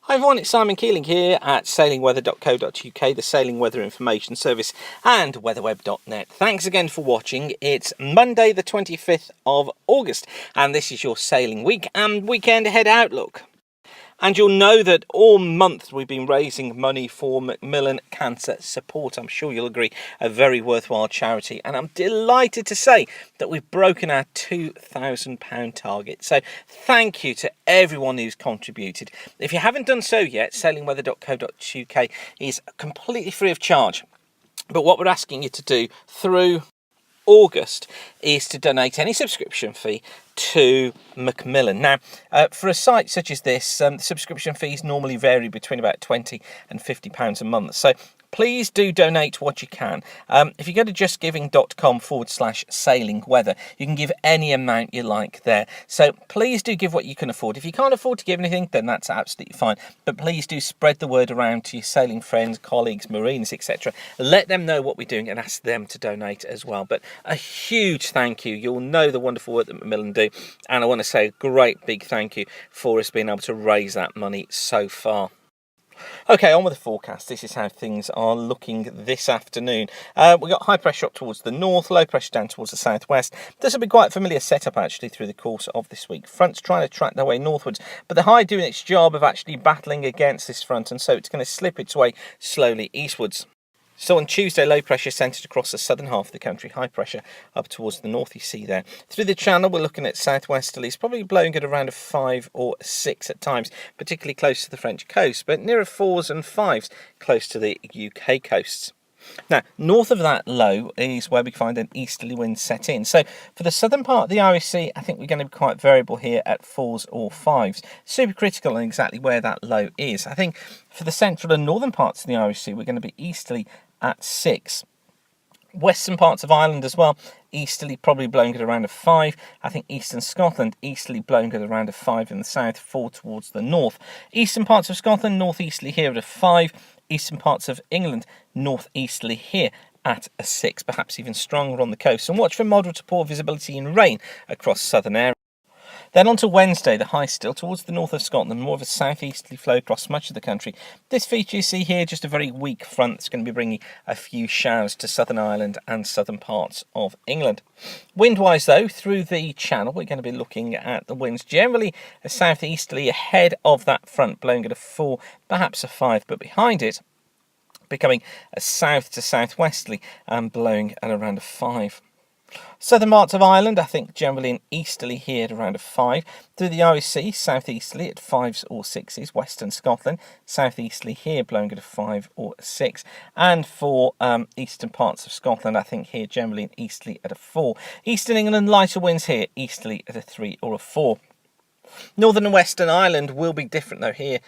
Hi everyone, it's Simon Keeling here at sailingweather.co.uk, the Sailing Weather Information Service, and weatherweb.net. Thanks again for watching. It's Monday the 25th of August, and this is your sailing week and weekend ahead outlook. And you'll know that all month we've been raising money for Macmillan Cancer Support. I'm sure you'll agree, a very worthwhile charity. And I'm delighted to say that we've broken our £2,000 target. So thank you to everyone who's contributed. If you haven't done so yet, sailingweather.co.uk is completely free of charge. But what we're asking you to do through August is to donate any subscription fee to Macmillan. Now, for a site such as this, subscription fees normally vary between about £20 and £50 a month. So please do donate what you can. If you go to justgiving.com/sailing weather, you can give any amount you like there. So please do give what you can afford. If you can't afford to give anything, then that's absolutely fine. But please do spread the word around to your sailing friends, colleagues, marines, etc. Let them know what we're doing and ask them to donate as well. But a huge thank you. You'll know the wonderful work that Macmillan do. And I want to say a great big thank you for us being able to raise that money so far. Okay, on with the forecast. This is how things are looking this afternoon. We've got high pressure up towards the north, low pressure down towards the southwest. This will be quite a familiar setup actually through the course of this week. Fronts trying to track their way northwards, but the high doing its job of actually battling against this front, and so it's going to slip its way slowly eastwards. So on Tuesday, low pressure centred across the southern half of the country, high pressure up towards the north you see there. Through the channel, we're looking at southwesterlies, probably blowing at around a 5 or 6 at times, particularly close to the French coast, but nearer 4s and 5s close to the UK coasts. Now, north of that low is where we find an easterly wind set in. So for the southern part of the Irish Sea, I think we're going to be quite variable here at 4s or 5s. Super critical on exactly where that low is. I think for the central and northern parts of the Irish Sea, we're going to be easterly at 6. Western parts of Ireland as well, easterly probably blowing at around a 5. I think eastern Scotland, easterly blowing at around a 5 in the south, 4 towards the north. Eastern parts of Scotland, northeasterly here at a 5. Eastern parts of England, northeasterly here at a 6, perhaps even stronger on the coast. And watch for moderate to poor visibility and rain across southern areas. Then on to Wednesday, the high still towards the north of Scotland, more of a southeasterly flow across much of the country. This feature you see here, just a very weak front that's going to be bringing a few showers to southern Ireland and southern parts of England. Wind-wise though, through the channel, we're going to be looking at the winds generally a southeasterly ahead of that front, blowing at a 4, perhaps a 5, but behind it, becoming a south to southwesterly and blowing at around a 5. Southern parts of Ireland, I think generally an easterly here at around a 5. Through the Irish Sea, southeasterly at 5s or 6s. Western Scotland, southeasterly here blowing at a 5 or a 6. And for eastern parts of Scotland, I think here generally an easterly at a 4. Eastern England, lighter winds here, easterly at a 3 or a 4. Northern and Western Ireland will be different though. Here,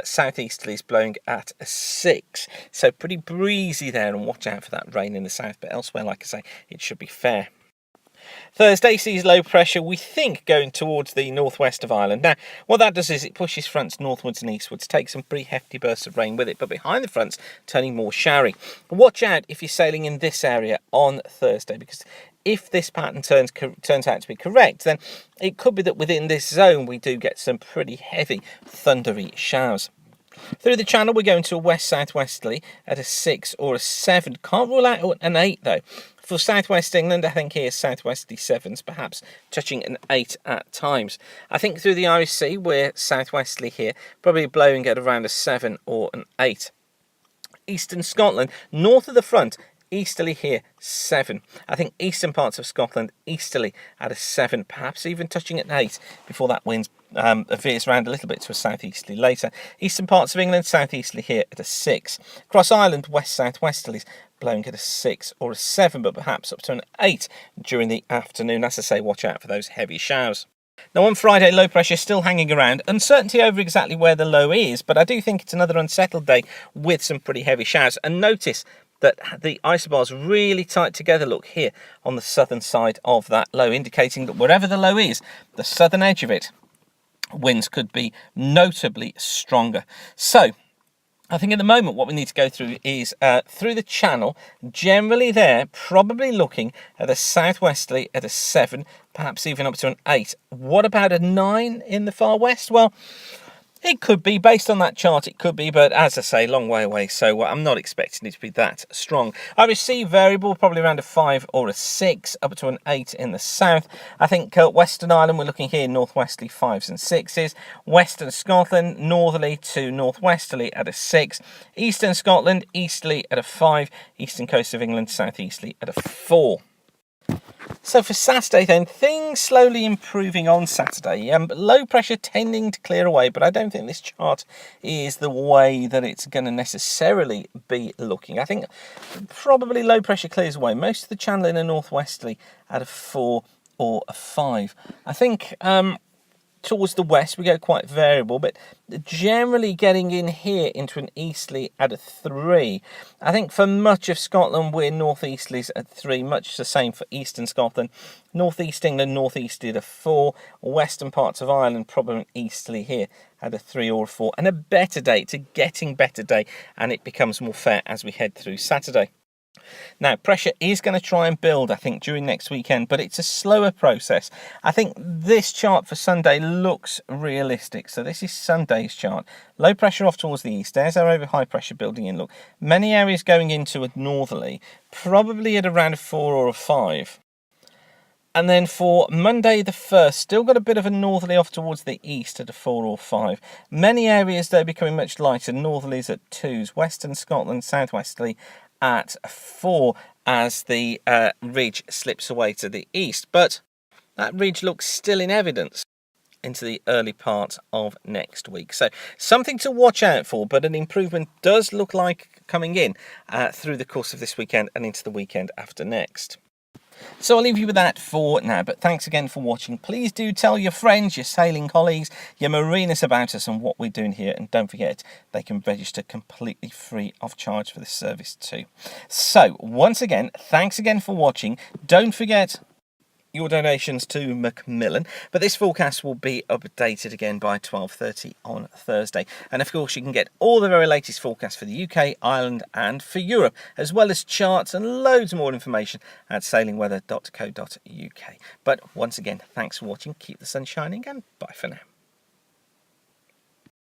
southeasterly is blowing at a 6. So pretty breezy there, and watch out for that rain in the south. But elsewhere, like I say, it should be fair. Thursday sees low pressure, we think, going towards the northwest of Ireland. Now, what that does is it pushes fronts northwards and eastwards, takes some pretty hefty bursts of rain with it, but behind the fronts, turning more showery. Watch out if you're sailing in this area on Thursday, because if this pattern turns out to be correct, then it could be that within this zone we do get some pretty heavy thundery showers. Through the channel, we're going to a west-southwesterly at a 6 or a 7. Can't rule out an 8 though. For southwest England, I think here southwesterly 7s, perhaps touching an 8 at times. I think through the Irish Sea, we're southwesterly here, probably blowing at around a 7 or an 8. Eastern Scotland, north of the front, easterly here, 7. I think eastern parts of Scotland, easterly at a 7, perhaps even touching an 8 before that wind veers around a little bit to a southeasterly later. Eastern parts of England, southeasterly here at a 6. Across Ireland, west-southwesterlies, blowing at a 6 or a 7, but perhaps up to an 8 during the afternoon. As I say, watch out for those heavy showers. Now on Friday, low pressure still hanging around. Uncertainty over exactly where the low is, but I do think it's another unsettled day with some pretty heavy showers. And notice that the isobars really tight together, look here on the southern side of that low, indicating that wherever the low is, the southern edge of it, winds could be notably stronger. So I think at the moment what we need to go through is through the channel, generally there, probably looking at a southwesterly at a 7, perhaps even up to an 8. What about a 9 in the far west? Well, It could be, based on that chart, it could be, but as I say, long way away, so I'm not expecting it to be that strong. Irish Sea variable, probably around a 5 or a 6, up to an 8 in the south. I think Western Ireland, we're looking here, northwesterly 5s and 6s. Western Scotland, northerly to northwesterly at a 6. Eastern Scotland, easterly at a 5. Eastern coast of England, southeasterly at a 4. So for Saturday then, things slowly improving on Saturday. Low pressure tending to clear away, but I don't think this chart is the way that it's going to necessarily be looking. I think probably low pressure clears away. Most of the channel in a northwesterly at a 4 or a 5. I think towards the west we go quite variable, but generally getting in here into an easterly at a 3. I think for much of Scotland we're northeasterlies at 3, much the same for eastern Scotland. Northeast England, northeasterly at a 4. Western parts of Ireland probably an easterly here at a 3 or a 4. And a better day, it's a getting better day, and it becomes more fair as we head through Saturday. Now, pressure is going to try and build, I think, during next weekend, but it's a slower process. I think this chart for Sunday looks realistic. So this is Sunday's chart. Low pressure off towards the east. There's our over high pressure building in. Look, many areas going into a northerly, probably at around a 4 or a 5. And then for Monday the 1st, still got a bit of a northerly off towards the east at a 4 or 5. Many areas, though, becoming much lighter. Northerlies at 2s. Western Scotland, southwesterly at 4 as the ridge slips away to the east. But that ridge looks still in evidence into the early part of next week. So something to watch out for, but an improvement does look like coming in through the course of this weekend and into the weekend after next. So I'll leave you with that for now, but thanks again for watching. Please do tell your friends, your sailing colleagues, your marinists about us and what we're doing here, and don't forget they can register completely free of charge for this service too. So once again, thanks again for watching. Don't forget your donations to Macmillan, but this forecast will be updated again by 12:30 on Thursday. And of course you can get all the very latest forecasts for the UK, Ireland and for Europe, as well as charts and loads more information at sailingweather.co.uk. But once again, thanks for watching, keep the sun shining, and bye for now.